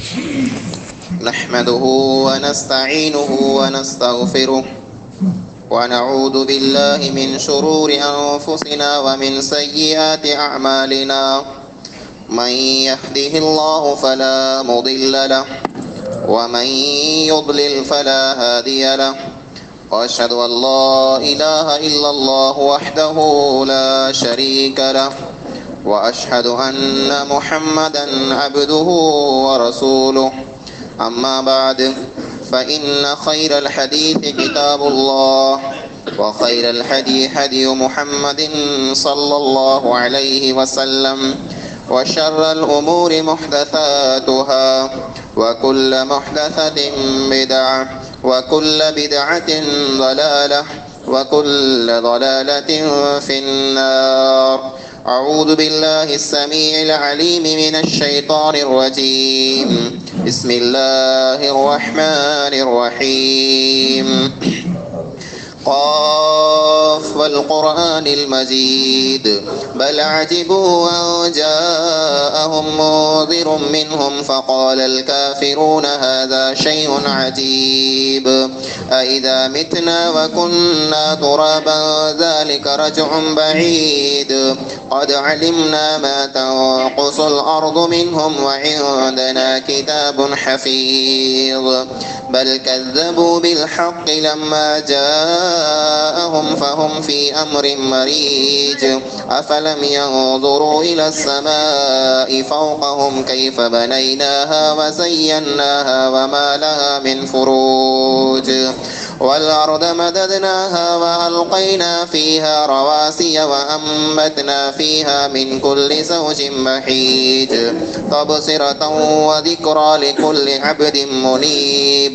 नहमदुहु व नस्तईनुहु व नस्तगफिरुह व नऊदु बिल्लाहि मिन शुरूरि अनफुसिना व मिन सय्यिआति अअमालिना मन यहदिहिल्लाहु फला मुदिल्ल लहु व मन युद्लिल फला हादिय लहु व अशहदु अन ला इलाहा इल्लल्लाहु वहदहु ला शरीका लहु व अशहदु अन्न मुहम्मदन अब्दुहु व रसूलुहु अम्मा बाद फ़इन्न खैरल हदीस किताबुल्लाह व खैरल हदी हदी मुहम्मदिन सल्लल्लाहु अलैहि वसल्लम व शर्रल उमूरि मुहदसातुहा व कुल्ल मुहदसतिन बिदअह व कुल्ल बिदअतिन ज़लालह व कुल्ल ज़लालतिन फिन्नार। अऊज़ु बिल्लाहि अस्समीइल अलीम मिनश शैतानिर रजीम। बिस्मिल्लाहिर रहमानिर रहीम। क़ाफ़ वल क़ुरआनिल मजीद बल अजिबू अन जाअहुम मुन्ज़िरुम मिनहुम फ़क़ालल काफ़िरून हाज़ा शैउन अजीब अइज़ा मितना व कुन्ना तुराबन ज़ालिका रज्उन बईद क़द अलिमना मा तनक़ुसुल अर्दु मिनहुम व इंदना किताबुन हफ़ीज़ बल कज़्ज़बू बिल हक़्क़ि लम्मा जाअहुम फ़हुम फ़ी अम्रिन मरीज अफ़लम यंज़ुरू इला अस्समाइ फ़ौक़हुम कैफ़ बनैनाहा व ज़य्यन्नाहा व मा लहा मिन फ़ुरूज वल अर्द मददनाहा व अलक़ैना फ़ीहा रवासिय व अम्बतना फ़ीहा मिन कुल्लि ज़ौजिन बहीज तबसिरतन व ज़िक्रा लिकुल्लि अब्दिन मुनीब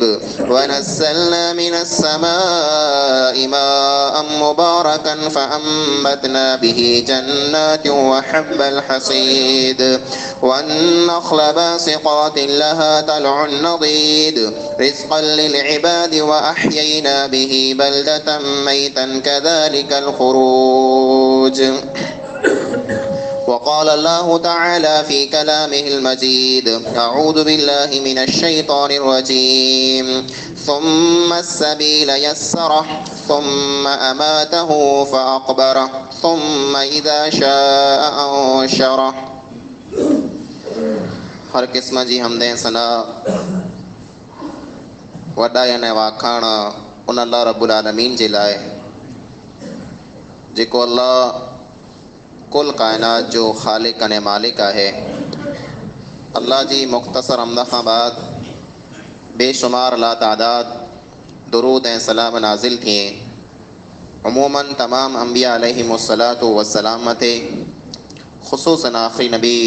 व नज़्ज़लना मिनस समाइ माअन मुबारकन फ़अंबतना बिही जन्नातिन व हब्बल हसीद वन्नख़्ल बासिक़ातिन लहा तलउन नदीद रिज़्क़न लिल इबादि व अह्यैना बिही बल्दतन मैतन कज़ालिकल ख़ुरूज। वक़ाल अल्लाहु तआला फ़ी कलामिहिल मजीद अऊज़ु बिल्लाहि मिनश शैतानिर रजीम सुम्मा अस्सबील यस्सरह सुम्मा अमातहु फ़अक़बरह सुम्मा इज़ा शाअ अंशरह। हर क़िस्म जी हमद ऐं सना वॾाइण ऐं वाखाण उन अल्लाह रब्बुल आलमीन जे लाइ जेको अल्लाह कुल कायनात जो ख़ालिक़ ऐं मालिक आहे। अल्लाह जी मुख़्तसर हमद खां बाद बेशुमार लातादाद दुरूद ऐं सलाम नाज़िल थिए अमूमन तमाम अंबिया अलैहिमुस्सलातु वस्सलाम मथे, ख़ुसूसन आख़िरी नबी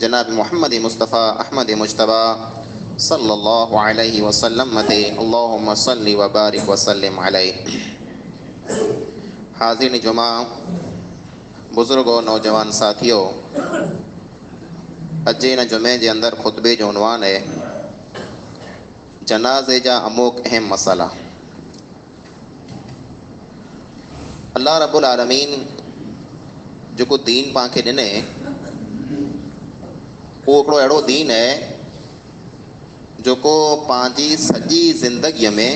जनाब मोहम्मद मुस्तफ़ा अहमद मुज्तबा सल्लल्लाहु अलैहि वसल्लम मथे अल्लाहुम्मा सल्लि व बारिक व सल्लिम अलैहि। हाज़िरीन जुमा, बुज़ुर्गो नौजवान साथियों, अॼु हिन जुमे जे अंदरि ख़ुतबे जो उनवान है जनाज़े जा अमूक अहम मसाला। अल्लाह रब्बुल आलमीन जेको दीन पांखे ॾिने उहो हिकिड़ो अहिड़ो दीन है जेको पंहिंजी सॼी ज़िंदगीअ में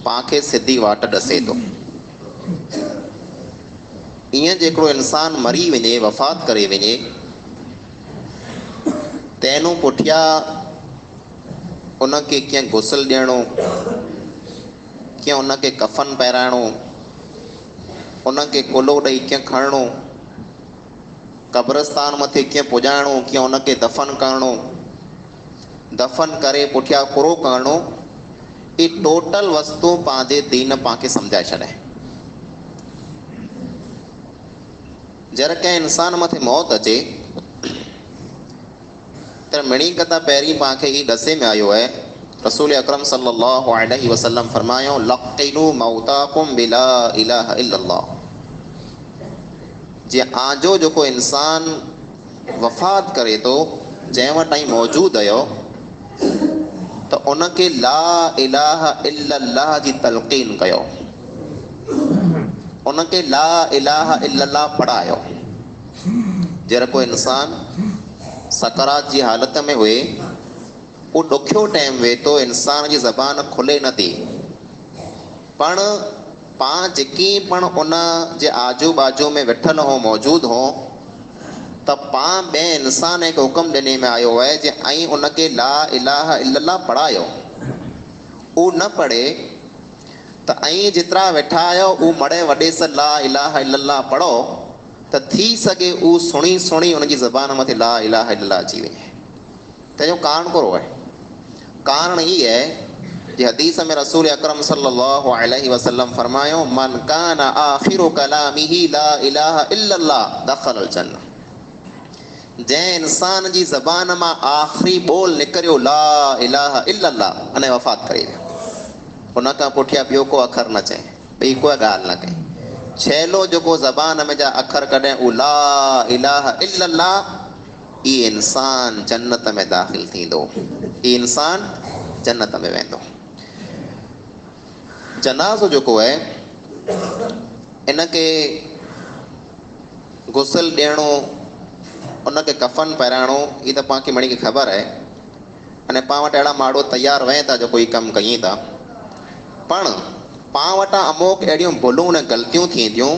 पांखे सिधी वाट ॾसे थो। ईअं जे हिकिड़ो इंसानु मरी वञे, वफ़ात करे वञे, तंहिं पुठियां उनखे कीअं गुसल ॾियणो, कीअं उनखे कफ़न पहिराइणो, उनखे कुलो ॾेई कीअं खणणो, क़ब्रस्तान मथे कीअं पुॼाइणो, कीअं उनखे दफ़न करणो, दफ़न करे पुठियां कुरो करणो, ही टोटल वस्तु पंहिंजे दीन पांखे सम्झाए छॾे। जर कंहिं इंसान मथे मौत अचे त मिणी कथा पहिरीं पांखे ही ॾसे में आयो है। रसूल अकरम सल्लल्लाहु अलैहि वसल्लम फरमायो लक़िनू मौताकुम बिला इलाहा इल्लल्लाह। जे आजो जेको इंसान वफ़ात करे थो, जंहिं वटि मौजूद आहियो, त उनखे ला इलाहा इल्लल्लाह जी तलक़ीन कयो, उनखे ला इलाहा इल्लल्लाह पढ़ायो। जर कोई इंसान सकरात जी हालत में हुए, वो ॾुखियो टाइम वे तो इंसान जी ज़बान खुले न थी, पण पाण जेकी पण उन जे आजू बाजू में वेठल हो मौजूद हो त पाण ॿिए इंसान खे हुकुम ॾिने में आयो आहे जे ऐं उनखे ला इलाहा इल्लल्लाह पढ़ायो। उहो न पढ़े त ऐं जेतिरा वेठा आहियो उहो मड़े वॾे सां ला इलाहा इल्लल्लाह पढ़ो त थी सघे उहो सुणी सुणी उनजी ज़बान मथे ला इलाहा इल्लल्लाह अची वञे। तंहिंजो कारण कहिड़ो आहे? कारण ई आहे जे हदीस में रसूल अकरम सल्लल्लाहु अलैहि वसल्लम फरमायो, मन कान आखिरु कलामिही ला इलाहा इल्लल्लाह दखलल जन्नह। जंहिं इंसान जी ज़बान मां आख़िरी ॿोल निकिरियो ला इलाहा इल्लल्लाह, अने वफ़ात करे वियो, उन खां पुठियां ॿियो को अखर न चए, ॿी कोई ॻाल्हि न कई, छेलो जेको ज़बान में जा अखर कढे उहो ला इलाहा इल्लल्लाह, ई इंसान जन्नत में दाख़िल थींदो, ई इंसान जन्नत में वेंदो। जनाज़ो जेको आहे इनखे गुसल ॾियणो, उनखे कफ़न पहिराइणो, ई त पाण खे मणी खे ख़बर आहे। अने पाण वटि अहिड़ा माण्हू तयारु वहे था जेको हीउ कमु कयूं था, पण पाण वटां अमुक अहिड़ियूं भुलूं ऐं ग़लतियूं थींदियूं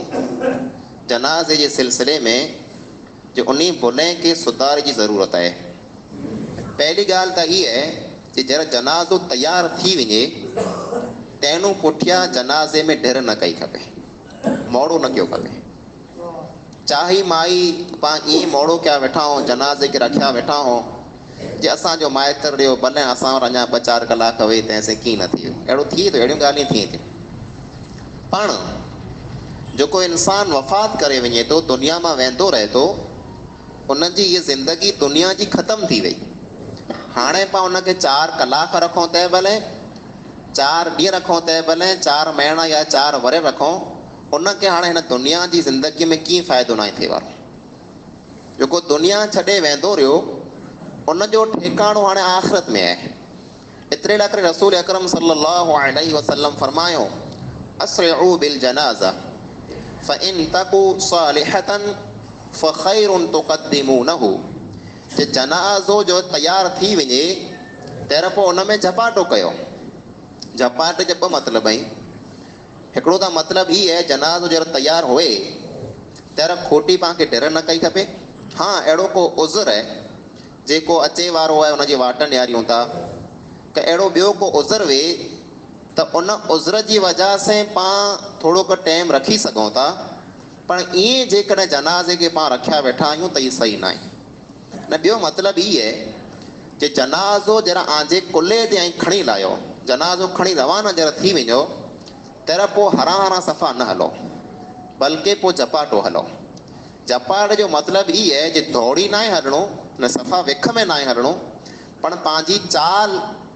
जनाज़े जे सिलसिले में, जो उन भुले खे सुधार जी ज़रूरत आहे। पहली ॻाल्हि त इहा आहे कि जॾहिं जनाज़ो तयारु थी वञे तंहिं पुठियां जनाज़े में ढिर न कई खपे, मोड़ो न कयो खपे। चाही माई पाण ईअं मोड़ो कया वेठा हो, जनाज़े खे रखिया वेठा हो जे असांजो माइतरु ॾियो, भले असां वटि अञा 2-4 कलाक वेही तंहिंसे कीअं न थी वियो, अहिड़ो थिए थो, अहिड़ियूं ॻाल्हियूं थिए थियूं। पाण जेको इंसानु वफ़ात करे वञे थो, दुनिया मां वेंदो रहे थो, उनजी इहा ज़िंदगी दुनिया जी ख़तमु थी वई। हाणे पाण उनखे 4 कलाक रखूं तंहिं भले, 4 ॾींहं रखूं तंहिं भले, 4 महीना या 4 वरे रखूं, उनखे हाणे हिन दुनिया जी ज़िंदगीअ में कीअं फ़ाइदो न आहे थिए वारो। जेको दुनिया छॾे वेंदो रहियो उनजो ठिकाणो हाणे आख़िरत में आहे। एतिरे लाइ करे रसूल अकरम सल्लल्लाहु अलैहि वसल्लम फरमायो, अस्रिउ बिल जनाज़ा फ़इन तकु सालिहतन फ़ख़ैरुन तुक़द्दिमूनहु। जे जनाज़ो जो तयारु थी वञे तंहिं पोइ उन में झपाटो कयो। झपाटे जा 2 मतिलब आहिनि। हिकिड़ो त मतिलबु ई आहे जनाज़ो जॾहिं तयारु हुए तंहिं खोटी पाण खे ढिर न कई खपे। हाँ, अहिड़ो को उज़र आहे जेको अचे वारो आहे, उनजी वाट ॾियारियूं था, त अहिड़ो ॿियो को उज़र वे त उन उज़र जी वजह सां पाण थोरो को टाइम रखी सघूं था, पर ईअं जेकॾहिं जनाज़े खे पाण रखिया वेठा आहियूं त इहो सही न आहे। न, ॿियो मतिलबु ई आहे कि जनाज़ो जरा आंजे कुल्हे ते ऐं खणी लाहियो, जनाज़ो खणी रवाना जरा थी वञो तंहिं पोइ हरा सफ़ा न हलो, बल्कि पोइ झपाटो हलो। झपाट जो मतिलबु ई आहे जे दौड़ी न आहे हलणो, न सफ़ा विख में न आहे हलणो, पर पंहिंजी चाल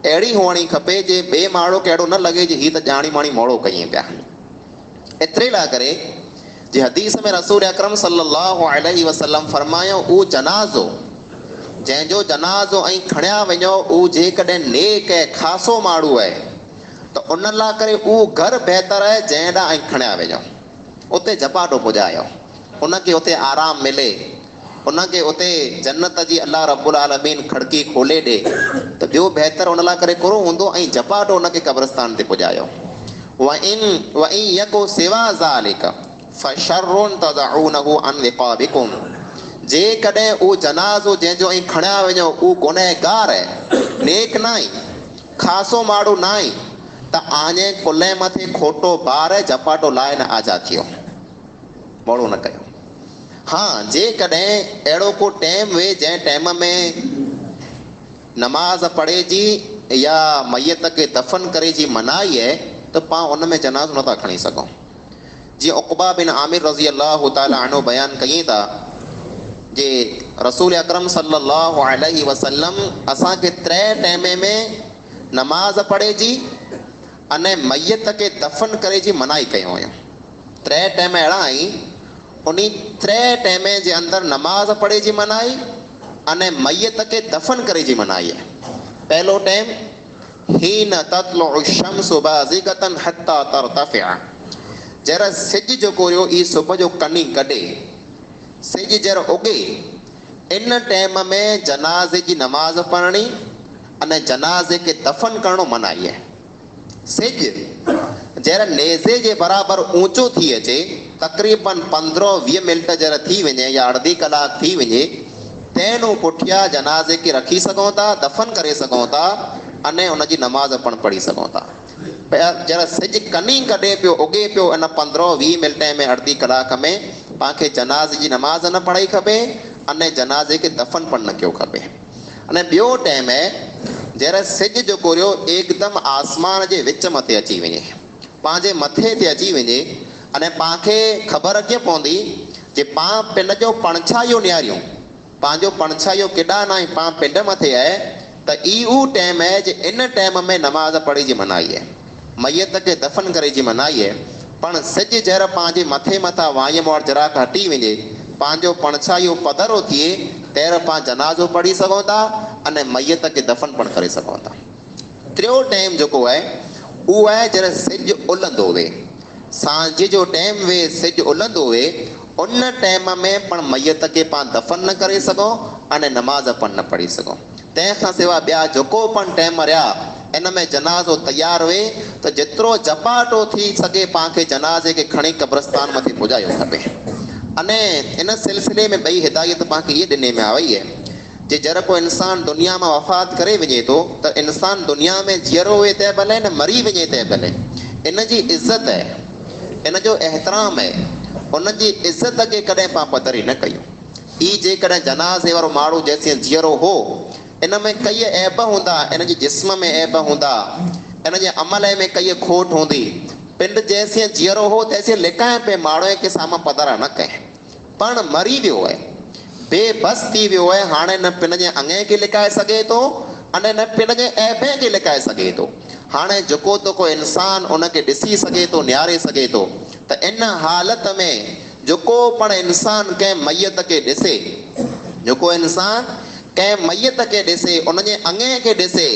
अहिड़ी हुअणी खपे जे ॿिए माण्हू खे अहिड़ो न लॻे जे हीअ त ॼाणी माणी मोड़ो कयूं पिया। एतिरे लाइ करे जे हदीस में रसूल अकरम सल्लल्लाहु अलैहि वसल्लम फरमायो, उहो जनाज़ो जंहिंजो जनाज़ो ऐं खणिया वञो उहो जेकॾहिं नेक ऐं ख़ासो माण्हू आहे त उन लाइ करे उहो घरु बहितरु आहे जंहिं ॾांहुं ऐं खणिया वञो, उते झपाटो पुॼायो, उनखे उते आराम मिले, उनखे उते जन्नत जी अल्लाह रब्बुल आलमीन खड़की खोले ॾे, त ॿियो बहितरु उन लाइ करे कहिड़ो हूंदो। ऐं झपाटो उनखे क़ब्रस्तान ते पुॼायो। व इन यको सिवा ज़ालिक फशर्रुन तदऊनहु अन रिक़ाबिकुम। जेकॾहिं उहो जनाज़ो जंहिंजो ऐं खणिया वञो उहो गुनहगार आहे, नेक न आहे, ख़ासो माण्हू न आहे, त आने कुल्हे मथे खोटो ॿार झपाटो लाइ न आज़ादु थियो, मोड़ो न कयो। हाँ, जेकॾहिं अहिड़ो को टाइम वे जंहिं टाइम में नमाज़ पढ़े जी या मैयत खे दफ़न करे जी मनाई आहे त पाण उन में जनाज़ो नथा खणी सघूं। जीअं उक़बा बिन आमिर रज़ी अल्लाह ताला अन्हु बयानु कयूं था जे रसूल अकरम सल्लल्लाहु अलैहि वसल्लम असांखे 3 टाइम में नमाज़ पढ़े जी अने मैयत खे दफ़न करे जी मनाई कयूं हुयूं। 3 टाइम अहिड़ा आहिनि, उन 3 टाइम जे अंदरि नमाज़ पढ़े जी मनाई अने मैयत खे दफ़न करे जी मनाई आहे। पहलो टाइम हीन तत्लु शम्सु बाज़िगतन हत्ता तरतफ़िअ। जरा सिज जो कोरियो ई सुबुह जो कनी कढे, सिज जरा उगे इन टाइम में जनाज़े जी नमाज़ पढ़णी अने जनाज़े के दफ़न करणो मनाई आहे। सिज जरा नेज़े जे बराबर ऊंचो थी अचे, तक़रीबन 15-20 मिनट जरा थी वञे या अर्धी कलाक थी वञे, तंहिं पुठियां जनाज़े खे रखी सघूं था, दफ़न करे सघूं था अने उन जी नमाज़ पण पढ़ी सघूं था। जरा सिज कनी कॾहिं पियो उगे पियो इन 15-20 मिनट में अर्धी कलाक में पाणखे जनाज़े जी नमाज़ न पढ़ाई खपे अने जनाज़े खे दफ़न पण न कयो खपे। अने ॿियो टाइम आहे जरा सिज जो कोरियो एकदम आसमान जे विच मथे अची वञे, पंहिंजे मथे ते अची वञे, अने पाणखे ख़बर कीअं पवंदी जे पाण पिंड जो पणछाइयो निहारियूं, पंहिंजो पणछाइयो केॾांहुं न पाण पिंड मथे आहे, त इहो टाइम आहे जे इन टाइम में नमाज़ पढ़ी जी मनाई आहे, मैयत खे दफ़न करे जी मनाई आहे। पण सिज जर पंहिंजे मथे मथां वाईअ मोड़ जराक हटी वञे, पंहिंजो पणछाइयो पधरो थिए, तंहिं पाण जनाज़ो पढ़ी सघूं था अने मैयत खे दफ़न पण करे सघूं था। टियों टाइम जेको आहे उहो आहे जॾहिं सिज उलंदो वे, सांझ जो टाइम वे सिज उलंदो वे, उन टाइम में पण मैयत खे पाण दफ़न न करे सघूं अने नमाज़ पण न पढ़ी सघूं। तंहिंखां सवाइ ॿिया जेको पण टाइम रहिया इन में जनाज़ो तयारु वे त जेतिरो जपाटो थी सघे पाणखे जनाज़े खे खणी कब्रस्तान मथे पुॼायो खपे। अने इन सिलसिले में ॿई हिदायत पाणखे इहे ॾिने में आई आहे जे जर को इंसान दुनिया में वफ़ात करे वञे थो त इंसान दुनिया में जीअरो हुए तंहिं भले न मरी वञे तंहिं भले, इन जी इज़त आहे, इन जो एहतराम आहे, उन जी इज़त खे कॾहिं पाण पधरी न कयूं। ई जेकॾहिं जनाज़े वारो माण्हू जंहिंसीं जीअरो हो इन में कई ऐब हूंदा, इन जे जिस्म में ऐब हूंदा, इन जे अमल में कई खोट हूंदी, पिंड जैसे जीअरो हो तैसे लिकाए पे माण्हू खे साम्हूं पधरा न कहे, पण मरी वियो आहे, बेबस थी वियो आहे, हाणे न पिंड जे अंगे खे लिकाए सघे थो अने न पिंड जे ऐबे खे लिकाए सघे थो। हाणे जेको तो को इंसान उनखे ॾिसी सघे थो, निहारे सघे थो, त इन हालत में जेको पण इंसान कंहिं मैयत खे ॾिसे, जेको इंसान कंहिं मैयत खे ॾिसे, उनजे अंगे खे ॾिसे,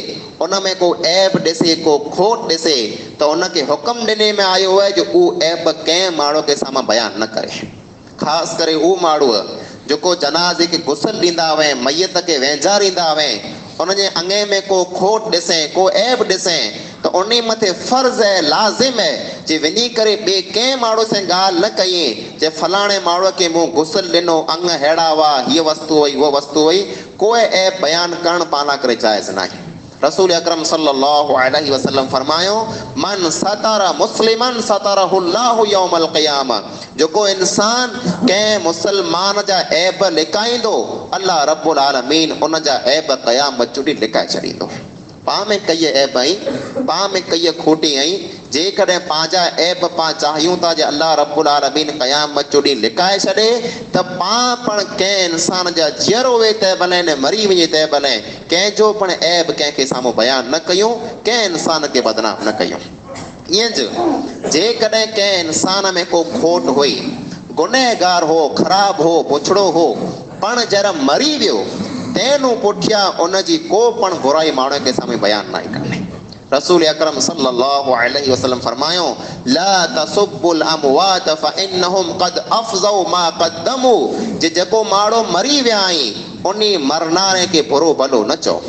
उन में को ऐब ॾिसे, को खोट ॾिसे, त उनखे हुकुम ॾिने में आयो आहे जो उहो ऐब कंहिं माण्हू खे साम्हूं बयानु न करे। ख़ासि करे उहो माण्हू जेको जनाज़े खे गुसल ॾींदा हुआ, मैयत खे वेंझारींदा हुआ, उनजे अंगे में को खोट ॾिसे, को ऐब ॾिसे, त उन मथे फ़र्ज़ आहे, लाज़िम आहे जे वञी करे ॿिए कंहिं माण्हू सां ॻाल्हि न कई जे फलाणे माण्हूअ खे मूं गुसल ॾिनो, अंग अहिड़ा हुआ, हीअ वस्तु हुई, उहा वस्तु हुई, कोई ऐब बयानु करणु पाण करे जाइज़ न आहे। रसूल अकरम सल्लल्लाहु अलैहि वसल्लम फरमायो, मन सतर मुस्लिमन सतरहुल्लाहु यौमल क़ियामा, जेको इंसान कंहिं मुसलमान जा ऐब लिकाईंदो, अल्लाह रब्बुल आलमीन उन जा ऐब क़यामत जो ॾींहुं लिकाए छॾींदो। पाण में कई ऐब आई, पाण में कई खोटी आई, जेकॾहिं पंहिंजा ऐब पाण चाहियूं था जे अल्लाह रब्बुल आलमीन क़यामत जो ॾींहुं लिकाए छॾे, त पाण पण कंहिं इंसान जा जीअरो वे तंहिं भले न मरी वञे तंहिं भले कंहिंजो पण ऐब कंहिंखे साम्हूं बयानु न कयूं, कंहिं इंसान खे बदनाम न कयूं। ईअं जेकॾहिं कंहिं इंसान में को खोट हुई, गुनहगार हो, ख़राब हो, बुछड़ो हो, पण जर मरी वियो, तंहिं पुठियां उनजी को पण बुराई माण्हू खे साम्हूं बयानु न करणी। रसूल अकरम सल्लल्लाहु अलैहि वसल्लम फरमायो, ला तसुब्बुल अमवात फइन्नहुम क़द अफ़ज़ौ मा क़द्दमू, जेको माण्हू मरी विया आहीं उन्ही मरनारे खे बुरो भलो न चओ,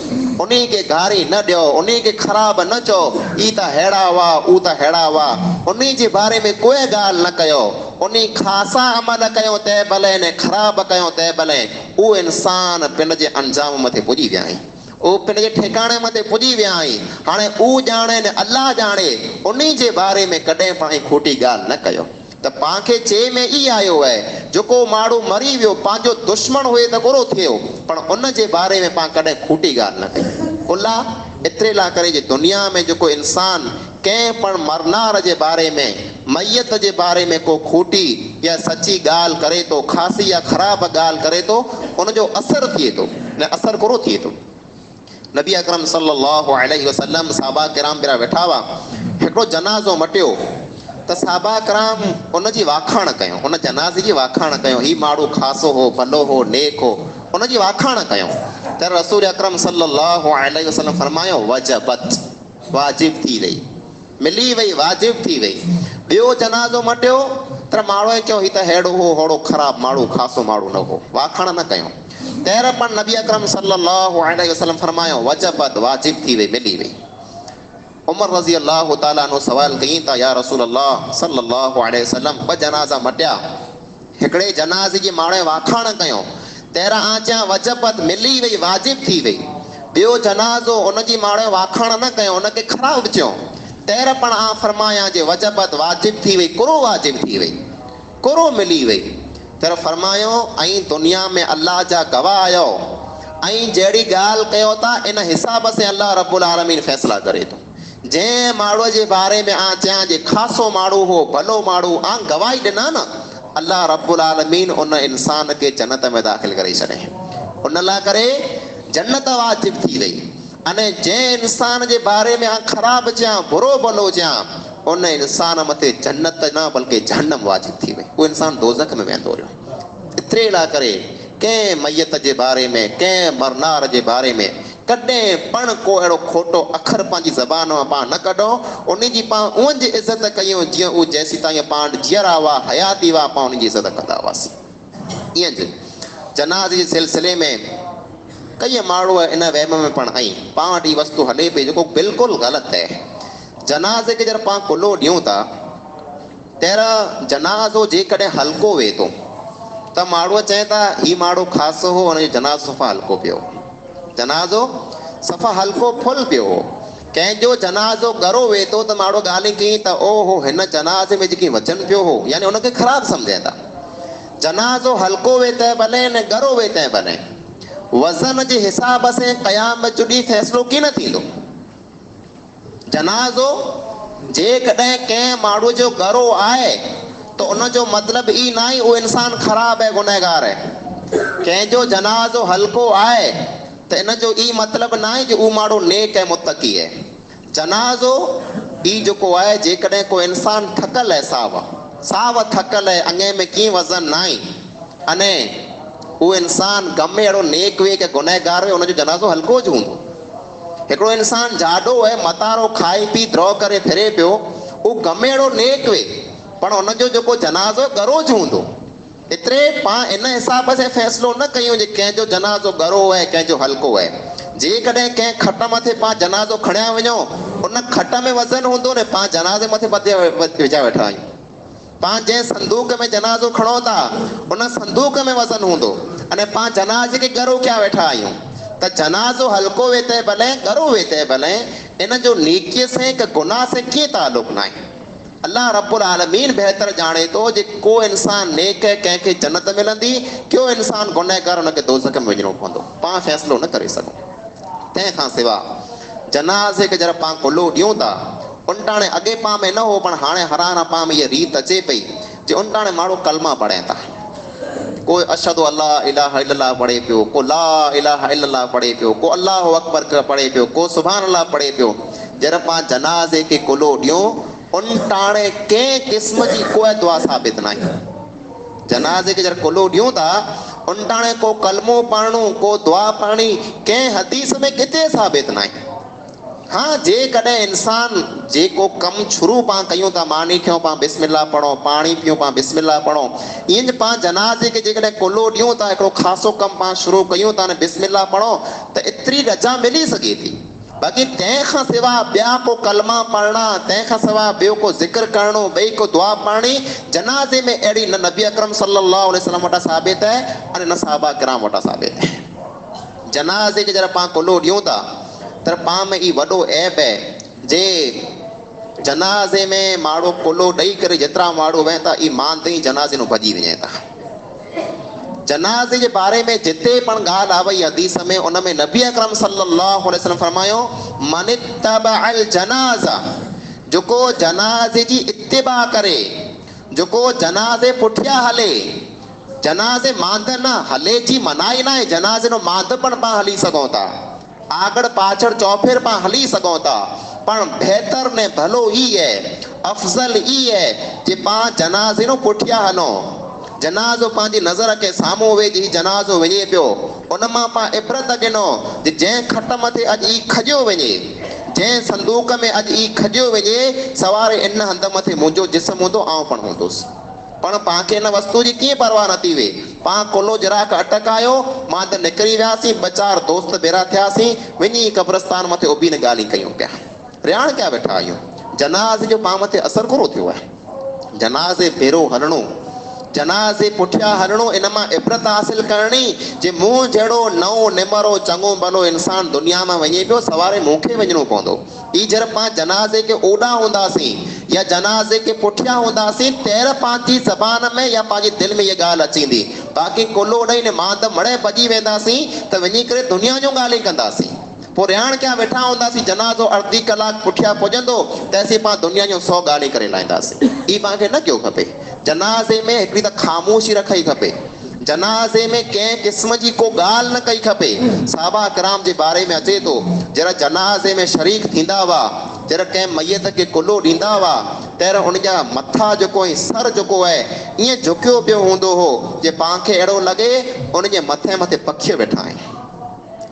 उन्ही खे गारी न ॾियो, उन्ही खे ख़राब न चओ, ई त अहिड़ा हुआ, ऊ त अहिड़ा हुआ, उन्ही जे बारे में कोई ॻाल्हि न कयो, उन्ही ख़ासा अमल कयो तंहिं भले ने ख़राब कयो तंहिं भले, उहो इंसान पिंड जे अंजाम मथे पुॼी विया आहीं, उहो पिंड जे ठिकाणे मथे पुॼी विया आहीं। हाणे उहो ॼाणे न अल्लाह ॼाणे, उन्ही जे बारे में कॾहिं पाण खोटी ॻाल्हि न कयो। त पाणखे चए में ई आयो आहे जेको माण्हू मरी वियो पंहिंजो दुश्मन हुए त बुरो थियो, पण उन जे बारे में पाण कॾहिं खोटी ॻाल्हि न कई। उला एतिरे लाइ करे जे दुनिया में जेको इंसान कंहिं पण मरनार जे बारे में, मैयत जे बारे में को खोटी या सची ॻाल्हि करे थो, ख़ासी या ख़राब ॻाल्हि करे थो, उनजो असरु थिए थो, न असरु बुरो थिए थो। नबी अकरम सल्लल्लाहु अलैहि वसल्लम साहबा किराम पिया वेठा हुआ, हिकिड़ो जनाज़ो मटियो त साहबा किराम उन जी वाखाण कयूं, उन जनाज़े जी वाखाण कयूं, ही माण्हू ख़ासो हो, भलो हो, नेक हो, उन जी वाखाण कयूं। त रसूल अकरम सल्लल्लाहु अलैहि वसल्लम फरमायो, वजबत, वाजिब थी वई, मिली वई, वाजिब थी वई। ॿियो जनाज़ो मटियो त माण्हू चयो ही त अहिड़ो हो, होड़ो ख़राब माण्हू, ख़ासो माण्हू न हो, वाखाण न कयूं। तैर पण नबी अकरम सल्लल्लाहु अलैहि वसल्लम फरमायो वजबत वाजिब थी वई, मिली वई। उमर रज़ी अल्लाह ताला अन्हु सवाल कई था, या रसूल अल्लाह सल्लल्लाहु अलैहि वसल्लम ब जनाज़ा मटिया, हिकिड़े जनाज़े जी माणे वाखाण कयो, तैर आचा वजबत मिली वई, वाजिब थी वई। ॿियो जनाज़ो उन जी माणे वाखाण न कयो, उनखे ख़राब चयो, तैर पण आ फरमाया जे वजबत वाजिब थी वई, कुरो वाजिब थी वई, कुरो मिली वई। तर फरमायो ऐं दुनिया में अल्लाह जा गवाह आहियो, ऐं जहिड़ी ॻाल्हि कयो था इन हिसाब से अल्लाह रब्बुल आलमीन फ़ैसिला करे थो। जंहिं माण्हूअ जे बारे में आ चयां जे ख़ासो माण्हू हो, भलो माण्हू, आ गवाही ॾिना न, अल्लाह रब्बुल आलमीन उन इंसान खे जन्नत में दाख़िल करे छॾे। उन लाइ करे जन्नत वाजिब थी वई। अने जंहिं इंसान जे बारे में आ ख़राब चयां, बुरो भलो चयां, उन इंसान मथे जन्नत न बल्कि जहन्नम वाजिब थी वई, उहो इंसान दोज़ख में वेंदो रहियो। एतिरे लाइ करे कंहिं मैयत जे बारे में, कंहिं मरनार जे बारे में कॾहिं पण को अहिड़ो खोटो अखर पंहिंजी ज़बान मां पाण न कढो, उन जी पाण उन जी इज़त कयूं जीअं उहो जेसीं ताईं पाण जीअरा हुआ, हयाती हुआ, पाण उन जी इज़त कंदा हुआसीं। ईअं जनाज़े जे सिलसिले में कई माण्हू इन वहम में पण आई, पाण वटि वस्तु हले पई जेको बिल्कुलु ग़लति आहे। जनाज़े खे जॾहिं पाण कुल्लो ॾियूं था, तहिड़ा जनाज़ो जेकॾहिं हल्को वेहे थो त माण्हू चए था ही माण्हू ख़ासि हो, हुनजो जनाज़ो सफ़ा हल्को पियो, जनाज़ो सफ़ा हल्को फुल पियो हो। कंहिंजो जनाज़ो ॻरो वेहे थो त माण्हू ॻाल्हि कई त ओहो हिन जनाज़े में जेकी वचन पियो हो, यानी उनखे ख़राबु सम्झनि था। जनाज़ो हल्को वेहे त भले न ॻरो वेहे त भले, वज़न जे हिसाब से क़यामत जो ॾींहुं फ़ैसिलो कीअं न थींदो। जनाज़ो जेकॾहिं कंहिं माण्हू जो ॻरो आहे त उनजो मतिलबु ई न आहे उहो इंसानु ख़राबु आहे, गुनहगार आहे। कंहिंजो जनाज़ो हल्को आहे त इन जो ई मतिलबु न आहे कि उहो माण्हू नेक ऐं मुतक़ी आहे। जनाज़ो ई जेको आहे, जेकॾहिं को इंसानु थकल आहे, साव थकल आहे, अङे में कीअं वज़न न आहे, अने उहो इंसानु गम में अहिड़ो नेक वे कि गुनहगार वे, उनजो जनाज़ो हल्को जो हूंदो। हिकिड़ो इंसानु जाॾो आहे, मतारो खाई पी द्रो करे फिरे पियो, उहो गम में अहिड़ो नेक वे, पर उनजो जेको जनाज़ो ॻरो जो हूंदो। एतिरे पाण इन हिसाब से फ़ैसिलो न कयूं जे कंहिंजो जनाज़ो ॻरो आहे, कंहिंजो हल्को आहे। जेकॾहिं कंहिं खट मथे पाण जनाज़ो खणिया वञो, उन खट में वज़न हूंदो न, पाण जनाज़े मथे विझा वेठा आहियूं। पाण जंहिं संदूक में जनाज़ो खणो था, उन संदूक में वज़न हूंदो, अने पाण जनाज़े खे ॻरो कया वेठा आहियूं। त जनाज़ो हल्को वे त भले, ॻरो वे त भले, इन जो नेकीअ से हिकु गुनाह से कीअं ताल्लुक़ न आहे। अल्लाह रब्बुल आलमीन बहितर ॼाणे थो जे को इंसानु नेक कंहिंखे जन्नत मिलंदी, को इंसानु गुनहगार हुनखे दोज़ख में वञिणो पवंदो। पाण फ़ैसिलो न करे सघूं। तंहिंखां सवाइ जनाज़े खे जॾहिं पाण कुल्लो ॾियूं था, उनटाणे अॻे पाण में न हो, पर हाणे हराना पाण में इहा रीत अचे पई जे उनटाणे माण्हू कलमा पढ़नि था। कोई अशहदु अल्ला इलाहा इल्लल्लाह पढ़े पियो, को ला इलाहा इल्लल्लाह पढ़े पियो, को अल्लाहु अकबर पढ़े पियो, को सुभान अल्लाह पढ़े पियो। जॾहिं पाण जनाज़े खे कुल्लो ॾियूं, उनटाणे कंहिं क़िस्म जी कोई दुआ साबित न आहे। जनाज़े खे जॾहिं कुल्लो ॾियूं था, उनटाणे को कलमो पढ़णो, को दुआ पढ़णी कंहिं हदीस में किथे साबित न आहे। हाँ, जेकॾहिं इंसानु जेको कमु शुरू पाण कयूं था, मानी खयूं पाण बिस्मिल्लाह पढ़ो, पाणी पियूं पाण बिस्मिल्लाह पढ़ो, ईअं पाण जनाज़े खे जेकॾहिं कुल्लो ॾियूं था, हिकिड़ो ख़ासो कमु पाण शुरू कयूं था न बिस्मिल्लाह पढ़ो, त एतिरी रजा मिली सघे थी। बाक़ी तंहिंखां सवाइ ॿिया को कलमा पढ़णा, तंहिंखां सवाइ ॿियो को ज़िक्र करणो, ॿई को दुआ पढ़णी, जनाज़े में अहिड़ी न नबी अकरम सल्लल्लाहु अलैहि वसल्लम वटां साबित आहे, अने न सहाबा किराम वटां साबित आहे। जनाज़े खे जॾहिं पाण कुल्लो ॾियूं था, त पाण में ई वॾो ऐब आहे जे जनाज़े में माण्हू कुल्लो ॾेई करे जेतिरा माण्हू वेहनि था, ई मांदे ई जनाज़े नूं भॼी वञे था। जनाज़े जे बारे में जिते पण ॻाल्हि आवई हदीस में, उन में नबी अकरम सल्लल्लाहु अलैहि वसल्लम फरमायो, मन इत्तबअल जनाज़ा, जेको जनाज़े जी इत्तिबा करे, जेको जनाज़े पुठियां हले, जनाज़े मांद न हले जी मनाई न आहे, जनाज़े नो मांदपण पाण हली सघूं था, आगड़ पाछड़ चौफेर पाण हली सघूं था, पण बहितर ने भलो ई है, अफ़ज़ल ई है जे पाण जनाज़े नो पुठियां हलो। जनाज़ो पंहिंजी नज़र खे साम्हूं वेझी जनाज़ो वञे पियो, उन मां पाण इबरत गिनो जे जंहिं खट मथे अॼु ई खॼियो वञे, जंहिं संदूक में अॼु ई खॼियो वञे, सवारे इन हंध मथे मुंहिंजो जिस्म हूंदो, आउं पण हूंदुसि। पण पाण खे इन वस्तु जी कीअं परवाह नथी वे, पां कोलो जराक अटकायो मां त निकिरी वियासीं 2-4 दोस्त बेरा थियासीं वञी क़ब्रस्तान मथे उभी न ॻाल्हियूं कयूं पिया रियाण कया वेठा आहियूं जनाज़े जो पां मथे असर कोन थियो आहे जनाज़े भेरो हलणो जनाज़े पुठियां हलणो इन मां इबरत हासिल करणी जे मूं जहिड़ो नओं निमरो चङो भलो इंसान दुनिया में वञे पियो सवारे मूंखे वञिणो पवंदो ई जर पां जनाज़े के ओॾां हूंदासीं या जनाज़े के पुठियां हूंदासीं तैर पंहिंजी ज़बान में या पंहिंजे दिलि में इहा ॻाल्हि अचींदी बाक़ी कुल्लो ॾेई न मां त मड़े भॼी वेंदासीं त वञी करे दुनिया जूं ॻाल्हियूं कंदासीं पोइ रियाण कया वेठा हूंदासीं जनाज़ो अर्धी कलाक पुठियां पुॼंदो त असीं पां दुनिया जूं 100 ॻाल्हियूं करे लाहींदासीं ई पाणखे न कयो खपे जनाज़े में हिकिड़ी त ख़ामोशी रखी खपे जनाज़े में कंहिं क़िस्म जी को ॻाल्हि न कई खपे साहबा किराम जे बारे में अचे थो जरा जनाज़े में शरीक थींदा हुआ जरा कंहिं मैयत खे कुल्लो ॾींदा हुआ तहिड़ो उनजा मथा जेको ऐं सर जेको आहे ईअं झुकियो पियो हूंदो हो जे पाण खे अहिड़ो लॻे उनजे मथे पखी वेठा आहिनि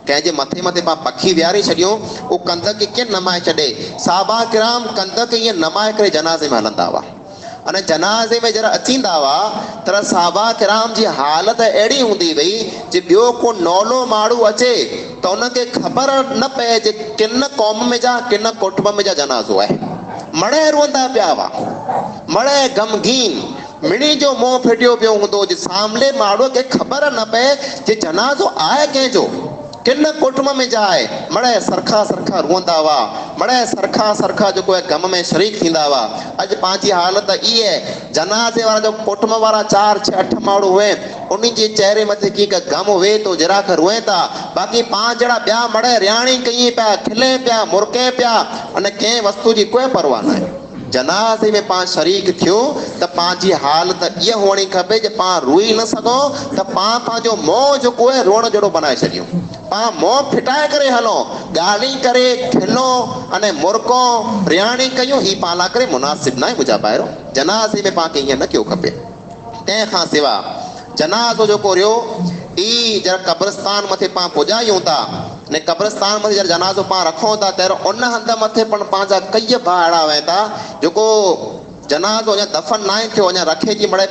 कंहिंजे मथे पां पखी विहारे छॾियो उहो कंध खे कीअं नमाए छॾे साहबा किराम कंध खे ईअं नमाए करे जनाज़े में हलंदा हुआ अने जनाज़े में जरा अचींदा हुआ त साहबा किराम जी हालत अहिड़ी हूंदी हुई जे ॿियो को नौलो माण्हू अचे त उनखे ख़बर न पए जे किन क़ौम में जा किन कुटुंब में जा जनाज़ो आहे मड़े रोंदा पिया हुआ मड़े गमगीन मिणी जो मुंहुं फिटियो पियो हूंदो जे सामने माण्हूअ खे ख़बर न पए जे जनाज़ो आहे कंहिंजो किन कुटुंब में जा आहे मड़े सरखा रोंदा हुआ मड़े सरखा जेको आहे गम में शरीक थींदा हुआ अॼु पंहिंजी हालत ई आहे जनाज़े वारा जो कुटुंब वारा 4-6-8 माण्हू हुए उन्हनि जे चेहरे मथे की गम हुए तो जरा कर रोए था बाक़ी 5 ॼणा ॿिया मड़े रियाणी कई पिया खिले पिया मुरके पिया अने कंहिं वस्तु जी कोई परवाह न आहे जनाज़े में पां शरीक थियो त पंहिंजी हालत इहा हुअणी खपे जे पां रोई न सघो त पां पंहिंजो मोह जेको आहे रोअण जहिड़ो बनाए छॾियूं पां मोह फिटाए करे हलो ॻाल्हि करे खिलो अने मुरको रियाणी कयूं ही पां लाइ करे मुनासिब न आहे मुंहिंजा ॿाहिरो जनाज़े में पाण खे ईअं न कयो खपे तंहिंखां सवाइ जनाज़ो जेको रहियो ई जरा क़ब्रस्तान मथे पां पुॼायूं था ने क़ब्रस्तान मथे जरा जनाज़ो पां रखूं था त उन हंध मथे पण पंहिंजा कई भाड़ा वेंदा जेको जनाज़ो अञा दफ़न न आहे थियो अञा रखे जी मड़े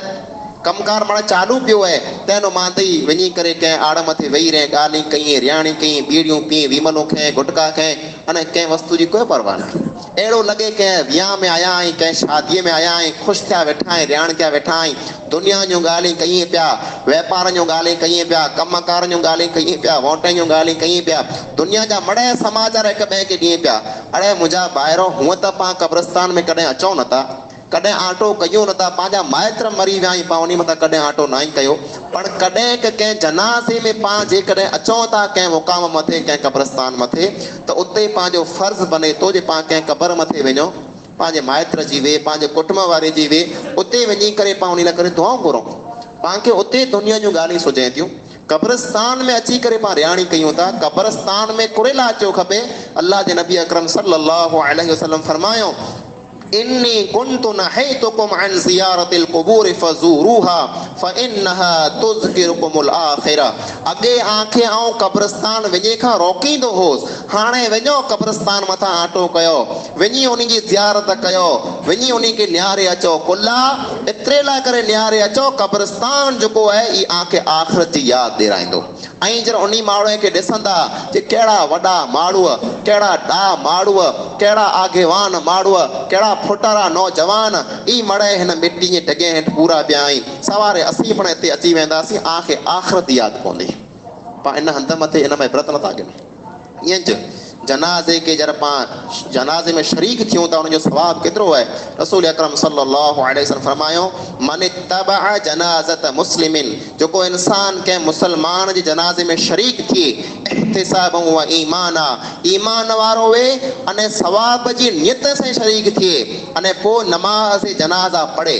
कमकार मड़े चालू पियो आहे तंहिं मांदई वञी करे कंहिं आड़ मथे वेही रहे ॻाल्हियूं कई रियाणी कई बीड़ियूं पी विमलूं खएं गुटका खएं अने कंहिं वस्तु जी कोई परवाह न अहिड़ो लॻे कंहिं वियांह में आया आहीं कंहिं शादीअ में आया आहीं ख़ुशि थिया वेठा आहीं रियाण कया वेठा आहीं दुनिया जूं ॻाल्हियूं कई पिया वापार जूं ॻाल्हियूं कई पिया कमकार जूं ॻाल्हियूं कई पिया वोट जूं ॻाल्हियूं कई पिया दुनिया जा मड़े समाचार हिक ॿिए खे ॾिए पिया अड़े मुंहिंजा ॿाहिरो हूअं त पां क़ब्रस्तान में कॾहिं अचूं नथा कॾहिं आटो कयूं नथा पंहिंजा माइट मरी विया आहियूं पां उन मथां कॾहिं आटो न ई कयो पर कॾहिं कंहिं जनाज़े में पां जेकॾहिं अचूं था कंहिं मुक़ाम मथे कंहिं क़ब्रस्तान मथे त उते पंहिंजो फ़र्ज़ु बने थो जे पां कंहिं क़बर मथे वञो पंहिंजे माइट जी वे पंहिंजे कुटुंब वारे जी वे उते वञी करे पां उन लाइ करे दुआऊं घुरूं पाण खे उते दुनिया जूं ॻाल्हियूं सुझे थियूं क़ब्रस्तान में अची करे पां रियाणी कयूं था क़ब्रस्तान में कुरेला अचो खपे अल्लाह जे नबी अकरम सल्लल्लाहु अलैहि वसल्लम फरमायो इन्नी कुन्तु नहैतुकुम अन ज़ियारतिल क़ुबूर फज़ूरूहा फ़इन्नहा तुज़किरुकुमुल आख़िरा अॻे आंखे आऊं क़ब्रस्तान वञे खां रोकींदो होसि हाणे वञो क़ब्रस्तान मथां आटो कयो वञी उन जी ज़ियारत कयो वञी उन खे निहारे अचो कुल्ला एतिरे लाइ करे निहारे अचो क़ब्रस्तान जेको आहे ई आंखे आख़िरत जी यादि ॾियाराईंदो ऐं जरा उन माण्हूअ खे ॾिसंदा जे कहिड़ा वॾा माण्हूअ कहिड़ा ॾा माण्हूअ कहिड़ा आगेवान माण्हूअ कहिड़ा फुटरा नौजवान ई मड़े हिन मिटी जे टगे हेठि पूरा पिया आहिनि सवारे असीं पण हिते अची वेंदासीं आंखे आख़िरत यादि पवंदी पां इन हंध मथे इन में इबरत नथा कयूं ईअं जनाज़े के जरा पां जनाज़े में शरीक थियूं था उनजो सवाब केतिरो आहे रसूल अकरम सल्लल्लाहु अलैहि वसल्लम फरमायो मन इत्तबअ जनाज़त मुस्लिमिन जेको इंसान कंहिं मुसलमान जे जनाज़े में शरीक थिए इहतिसाब व ईमाना ईमान वारो वे अने सवाब जी नियत सां शरीक थिए अने पोइ नमाज़ जनाज़ा पढ़े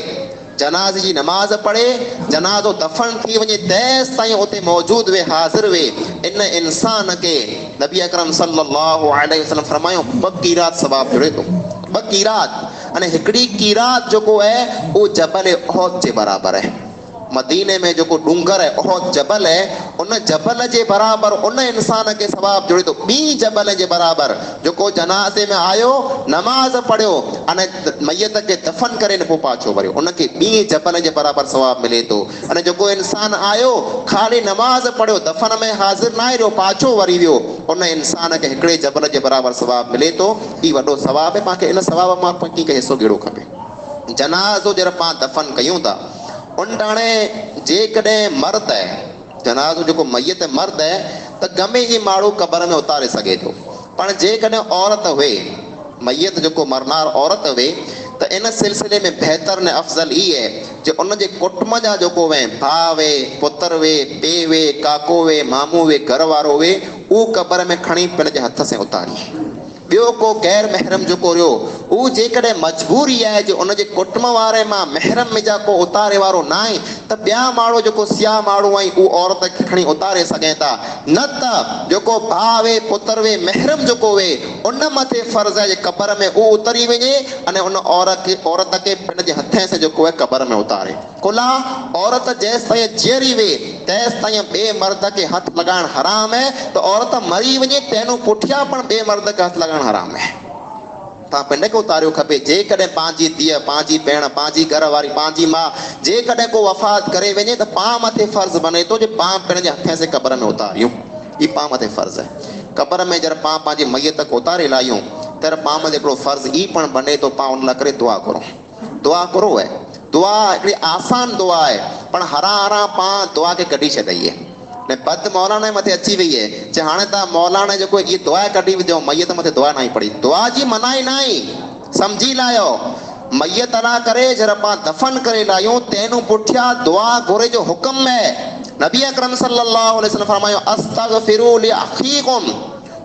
जनाज़े जी नमाज़ पढ़े जनाज़ो दफ़न थी वञे तेसि ताईं उते मौजूद वे हाज़िर वे इन इंसान के नबी अकरम सल्लल्लाहु अलैहि वसल्लम फरमायो 2 क़ीरात सवाब जुड़े थो 2 क़ीरात अने हिकिड़ी क़ीरात जेको आहे उहो जबल उहद जे बराबरि आहे मदीने में जेको डूंगर आहे उहद जबल आहे उन जबल जे बराबर उन इंसान के सवाब जुड़े थो। ॿी जबल जे बराबर जेको जनाज़े में आयो, नमाज़ पढ़ियो, अने मैयत खे दफ़न करे न पोइ पाछो वरियो, उनखे ॿी जबल जे बराबर सवाब मिले थो। अने जेको इंसान आयो, ख़ाली नमाज़ पढ़ियो, दफ़न में हाज़िर न रहियो, पाछो वरी वियो, उन इंसान खे हिकिड़े जबल जे बराबर सवाब मिले थो। ई वॾो सवाब आहे। पाण खे इन सवाब मां कंहिंखे हिसो ॾियणो खपे। जनाज़ो जॾहिं पाण दफ़न कयूं था, उन हाणे जेकॾहिं मर्द आहे, जनाज़ो जेको मैयत मर्द आहे त गमे ई माण्हू क़बर में उतारे सघे थो। पर जेकॾहिं औरत हुए, मैयत जेको मरनार औरत हुए, त इन सिलसिले में बहितर ने अफ़ज़ल ई आहे जो उनजे कुटुंब जा जेको वे भाउ वे, पुत्र वे, पीउ वे, काको वे, मामू वे, घर वारो वे, उहो क़बर में खणी पंहिंजे हथ से उतारी। ॿियो को गैर महरम जेको रहियो, उहो जेकॾहिं मजबूरी आहे जो उनजे कुटुंब वारे मां महरम में जा को उतारे वारो न आहे, त ॿिया माण्हू जेको सियाह माण्हू आहिनि उहो औरत खे खणी उतारे सघनि था। न त जेको भाउ वे, पुत्र वे, महरम जेको वे, उन मथे फ़र्ज़ु आहे क़बर में उहो उतरी वञे अने उन औरत खे पंहिंजे हथ से जेको आहे क़बर में उतारे। कुला औरत जेसि ताईं जीअरी वे तेसि ताईं ॿिए मर्द खे हथ लॻाइणु हराम आहे। त औरत मरी वञे तंहिं पुठियां पण ॿिए मर्द खे हथ लॻाइणु हराम आहे। तव्हां पंहिंजे खे उतारियो खपे। जेकॾहिं पंहिंजी धीअ, पंहिंजी भेण, पंहिंजी घर वारी, पंहिंजी माउ जेकॾहिं को वफ़ात करे वञे त पाण मथे फ़र्ज़ु बने थो जो पाण पंहिंजे हथ से क़बर में उतारियूं। हीउ पाण मथे फ़र्ज़ु आहे। क़बर में जॾहिं पाण पंहिंजी मैयत खे उतारे लाहियूं त पाण मथे हिकिड़ो फ़र्ज़ु ई पण बने थो, पाण उन लाइ करे दुआ करो। दुआ करो आहे, दुआ हिकिड़ी आसान दुआ आहे, पण हरा पाण दुआ खे कढी छॾी आहे। ने बद मौलाना मथे अची वई है जे हाणे तव्हां मौलाना जेको ये दुआ कढी विझो, मैयत मथे दुआ न पढ़ी। दुआ जी मनाई न आई, समझी लायो। मैयत अला करे जरा पाण दफ़न करे लायूं तैनू पुठिया दुआ घुरे जो हुक्म है। नबी अकरम सल्लल्लाहु अलैहि वसल्लम फरमायो अस्तगफिरु लि अखीकुम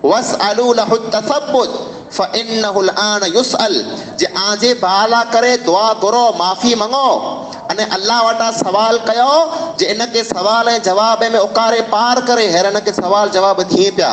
वसअलु लहु तसब्बुत फइन्नहु अलआन युसअल। जे आजे बाला करे दुआ करो, माफ़ी मंगो अने अल्लाह वटा सवाल कयो जे इनके सवाल ऐं जवाब में उकारे पार करे हेर इनके सवाल जवाब थिए पिया।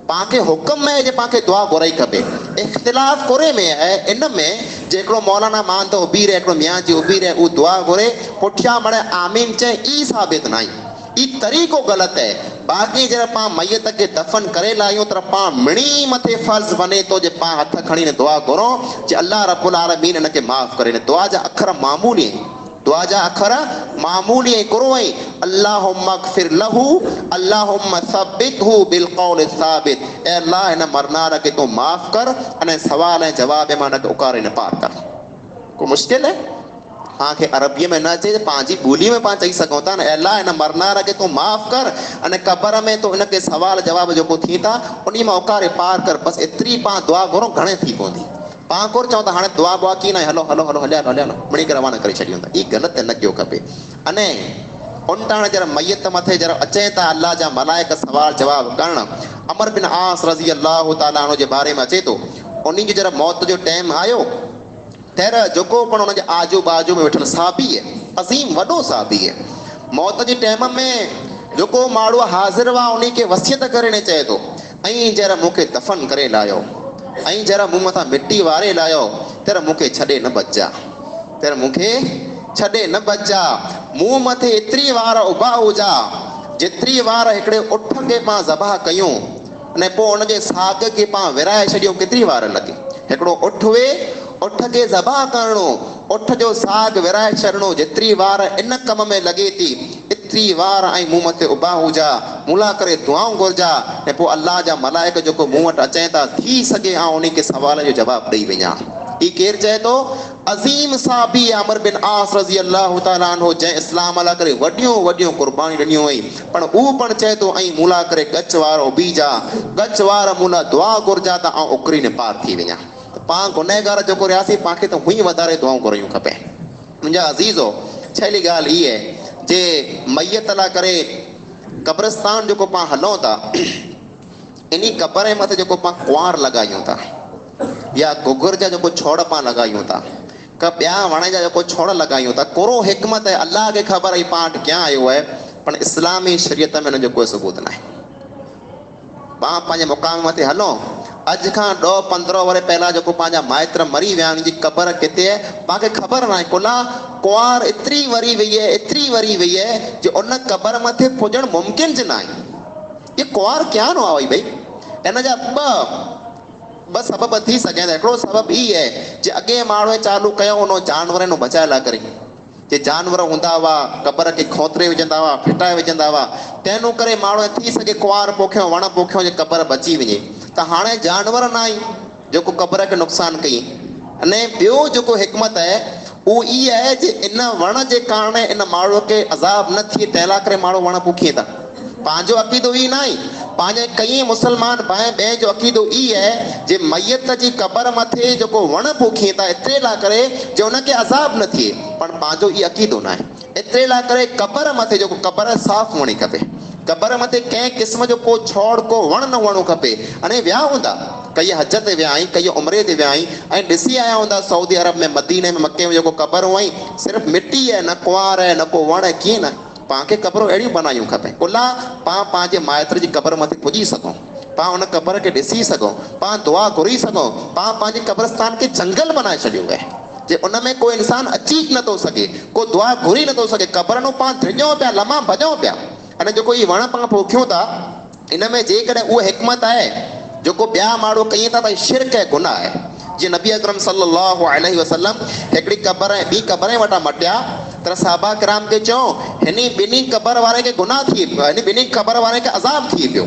पाके हुक्म है जे पाके दुआ घुराई खपे। इख्तिलाफ़ कोरे में है इन में जे हिकिड़ो मौलाना मान तो उभी रहे, हिकिड़ो मियाँ जी उभी रहे, उहो दुआ घुरे पुठियां मणे आमीन चए, ई साबित न आहे। ई तरीक़ो ग़लति है। बाक़ी जॾहिं पाण मैयत खे दफ़न करे लाहियूं त पाण मिणी मथे फ़र्ज़ु बने थो जे पाण हथ खणी दुआ घुरो जे अल्लाह रब्बुल आलमीन इनखे माफ़ करे। दुआ जा अखर मामूली, दुआ जा अखर मामूली करो ऐं अल्लाहुम्मा अग़फिर लहू अल्लाहुम्मा सब्बितहू बिल क़ौल साबित। ऐ अल्लाह हिन मरनार खे तूं माफ़ कर अने सवाल ऐं जवाब में हिनखे उकारे न पार कर। को मुश्किल है? पाण खे अरबीअ में न अचे, पंहिंजी ॿोली में पाण चई सघूं था न, अल्लाह हिन मरनार खे तूं माफ़ कर अने क़बर में तूं इनखे सवाल जवाब जेको थी था उन मां उकारे पार कर। बसि एतिरी पाण दुआ घुरो, घणे थी पवंदी। पाण कोर चऊं त हाणे दुआ बुआ की न, हलो हलो हलो हलिया हलिया मिणी करे रवाना करे छॾियूं था। ई ग़लति न कयो खपे। अने उन टाणे जरा मैयत मथे जरा अचे था अल्लाह जा मलाइक सवाल जवाब करणु। अमर बिन आस रज़ी अल्लाह ताला अन्हु जे बारे में अचे थो, उन्ही जी जरा मौत जो टाइम आयो तर जेको पण उनजे आजू बाजू में वेठल साहबी है, अज़ीम वॾो साहबी है, मौत जे टाइम में जेको माण्हू हाज़िर हुआ उन खे वसियत करे चए थो ऐं जरा मूंखे दफ़न करे लाहियो ऐं जरा मूं मथां मिटी वारे लाहियो, तर मूंखे छॾे न बचा, तर मूंखे छॾे न बचा। मूं मथे एतिरी वार उभा हुजा जेतिरी वार हिकिड़े उठ खे पाण ज़बह कयूं अने पोइ उनजे साग खे पाण विराए छॾियूं, केतिरी वार लॻे। हिकिड़ो उठ वे, उठ खे ज़बह करणो, उठ जो साग विराए छॾणो, जेतिरी वार इन कम में लॻे थी एतिरी वार ऐं मूं मथे उभा हुजा, मुला करे दुआऊं घुरजा ऐं पोइ अल्लाह जा मलाइक जेको मूं वटि अचनि था थी सघे ऐं उन खे सवाल जो जवाबु ॾेई वञा। ई केरु चए थो? अज़ीम साहबी अमर बिन आस रज़ी अल्लाह ताला अन्हु, जंहिं इस्लाम लाइ करे वॾियूं वॾियूं क़ुर्बानी ॾिनियूं हुई, पण उहो पण चए थो ऐं मुला करे गच वार उभी जा, गच वार मुला दुआ घुरजा त ऐं उकरी ने पार थी वञा। पाण गुनहगार जेको रहियासीं पाणखे त हुई वधारे दुआऊं घुरायूं खपे। मुंहिंजा अज़ीज़ो, छेली ॻाल्हि इहा आहे जे मैयत लाइ करे क़ब्रिस्तान जेको पाण हलूं था, इन क़बर जे मथे जेको पाण कुंवार लॻायूं था या गुगर जा जेको छोड़ पाण लॻायूं था, का ॿिया वण जा जेको छोड़ लॻायूं था, कोरो हिकमत आहे, अल्लाह खे ख़बर आहे पाण वटि कीअं आयो आहे, पण इस्लामी शरीयत में हुनजो कोई सबूत न आहे। पाण पंहिंजे मुक़ाम मथे हलो, अॼु खां 10-15 वरे पहिला जेको पंहिंजा माइट मरी विया उनजी क़बर किथे आहे पाण खे ख़बर न आहे। कुला कुआर एतिरी वरी वई है जो उन क़बर मथे पुॼणु मुमकिन ज न आहे। ये कुआर क्या नो आहे भई? इन जा ॿ सबब थी सघनि। हिकिड़ो सबब ई आहे जे अॻे माण्हूअ चालू कयो उन जानवरनि नो बचाए लाइ करे, जे जानवर हूंदा हुआ क़बर खे खोतरे विझंदा हुआ, फिटाए विझंदा हुआ, तंहिं करे माण्हू थी सघे कुआर पोखियो, वण पोखियो, जे क़बर बची वञे। त हाणे जानवर न आई जेको क़बर खे नुक़सान कई। अने ॿियो जेको हिकमत आहे उहो ई आहे जे इन वण जे कारण इन माण्हूअ खे अज़ाब न थिए, तंहिं लाइ करे माण्हू वण पोखीए था। पंहिंजो अक़ीदो ई न आहे, पंहिंजे कई मुस्लमान भाई ॿिए जो अक़ीदो ई आहे जे मैयत जी क़बर मथे जेको वण पोखीए था एतिरे लाइ करे जो उनखे अज़ाब न थिए, पर पंहिंजो ई अक़ीदो न आहे। एतिरे लाइ करे क़बर मथे जेको क़बर साफ़ हुअणी खपे, क़बर मथे कंहिं क़िस्म जो को छौड़ को वण न हुअणो खपे। अने विया हूंदा कई हज ते विया आहीं, कई उमरे ते विया आहीं ऐं ॾिसी आया हूंदा सऊदी अरब में, मदीने में, मके में जेको क़बर हुअईं सिर्फ़ु मिटी आहे, न कुंवार आहे, न को वण आहे। कीअं न? पाण क़बरूं अहिड़ियूं बनायूं खपे उला पाण पंहिंजे माइत्र जी क़बर मथे पुॼी सघूं, पाण उन क़बर खे ॾिसी सघूं, पाण दुआ घुरी सघूं, पाण पंहिंजे क़ब्रस्तान खे जंगल बनाए छॾियो आहे जे उन में कोई इंसान अची नथो सघे, को दुआ घुरी नथो सघे। क़बरनो पाण धिरियूं पिया, लम्हा भॼूं पिया। अने जेको ई वण पाण पोखियूं था इन में जेकॾहिं उहा हिकमत आहे जेको ॿिया माण्हू कयूं था त शिरक ऐं गुनाह आहे। जीअं नबी अकरम सल्लल्लाहु अलैहि वसल्लम हिकिड़ी क़बर ऐं ॿी क़बरें वटां मटिया त सहाबा किराम खे चयो हिन ॿिन्ही क़बर वारे खे गुनाह थी पियो, हिन ॿिन्ही क़बर वारे खे अज़ाब थी पियो,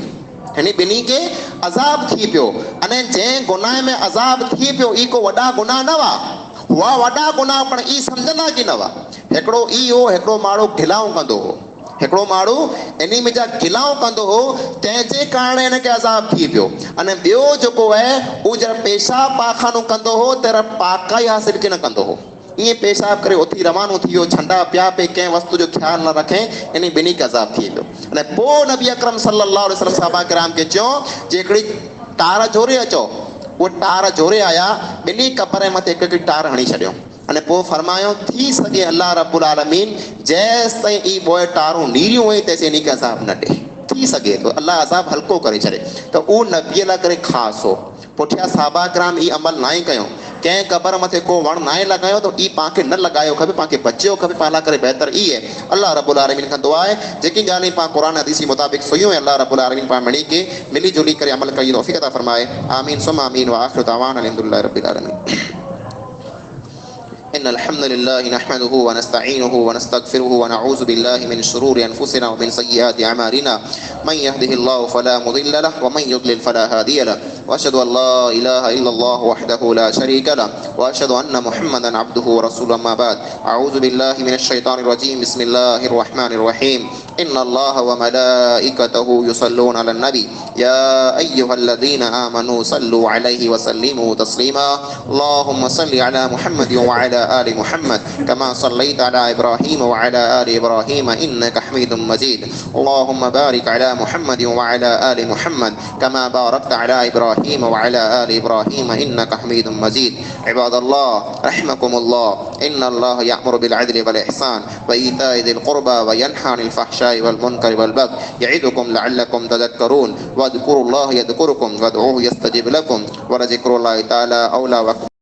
हिन ॿिन्ही खे अज़ाब थी पियो। अने जंहिं गुनाह में अज़ाब थी पियो ई को वॾा गुनाह न हुआ, हुआ वॾा गुनाह पण ई सम्झंदा की न हुआ। हिकिड़ो ई हो, हिकिड़ो माण्हू गिलाऊं कंदो हो, हिकिड़ो माण्हू इन में जा गिलाऊं कंदो हो, तंहिंजे कारण हिनखे अज़ाब थी पियो। अने ॿियो जेको आहे उहो जरा पेशाब पाखानो कंदो हो त पाकाई हासिल कीन कंदो हो, ईअं पेशाब करे उथी रवानो थी वियो, छंडा पिया पे, कंहिं वस्तु जो ख़्यालु न रखे, इन ॿिन्ही खे अज़ाब थी पियो। अने पोइ नबी अकरम सल्लल्लाहु अलैहि वसल्लम सहाबा किराम खे चयो जे हिकिड़ी तार जोड़े अचो। उहे तार जोड़े आया, ॿिन्ही क़बर मथे हिकु हिकु तार हणी छॾियो। अने पोइ फरमायो थी सघे अल्लाह रब्बुल आलमीन जेसि ताईं ई ॿोए तारूं नीरियूं हुई तेसि इन खे अज़ाब न ॾे, थी सघे थो अल्लाह अज़ाब हल्को करे छॾे। त उहो नबीअ लाइ करे ख़ासि हो। पुठियां सहाबा किराम ई अमल ना कयूं, कंहिं क़बर मथे को वण ना लॻायो त ई पाण खे न लॻायो खपे, पाण खे बचियो खपे, पाण लाइ करे बहितर ई आहे। अल्लाह रब्बुल आलमीन खां दुआ आहे जेकी ॻाल्हियूं पाण क़ुरान हदीस जे मुताबिक़ सुयूं अल्लाह रब्बुल आलमीन पाण मिली जुली करे अमल कई तौफ़ीक़ अता फरमाए। आमीन सुम आमीन व आखिरु दअवाना अल्हम्दुलिल्लाहि रब्बिल आलमीन। إن الحمد لله نحمده ونستعينه ونستغفره ونعوذ بالله من شرور أنفسنا ومن سيئات أعمالنا من يهده الله فلا مضل له ومن يضلل فلا هادي له وأشهد أن لا إله إلا الله وحده لا شريك له وأشهد أن محمدا عبده ورسوله أما بعد أعوذ بالله من الشيطان الرجيم بسم الله الرحمن الرحيم إن الله وملائكته يصلون على النبي يا أيها الذين آمنوا صلوا عليه وسلموا تسليما اللهم صل على محمد وعلى آل محمد كما صليت على إبراهيم وعلى آل إبراهيم إنك حميد مجيد اللهم بارك على محمد وعلى آل محمد كما باركت على إبراهيم وعلى آل إبراهيم إنك حميد مجيد عباد الله رحمكم الله إن الله يأمر بالعدل والإحسان وإيتاء ذي القربى وينهى عن الفحشاء والمنكر والبغي يعظكم لعلكم تذكرون واذكروا الله يذكركم وادعوه يستجب لكم ولذكر الله تعالى أولى وأكبر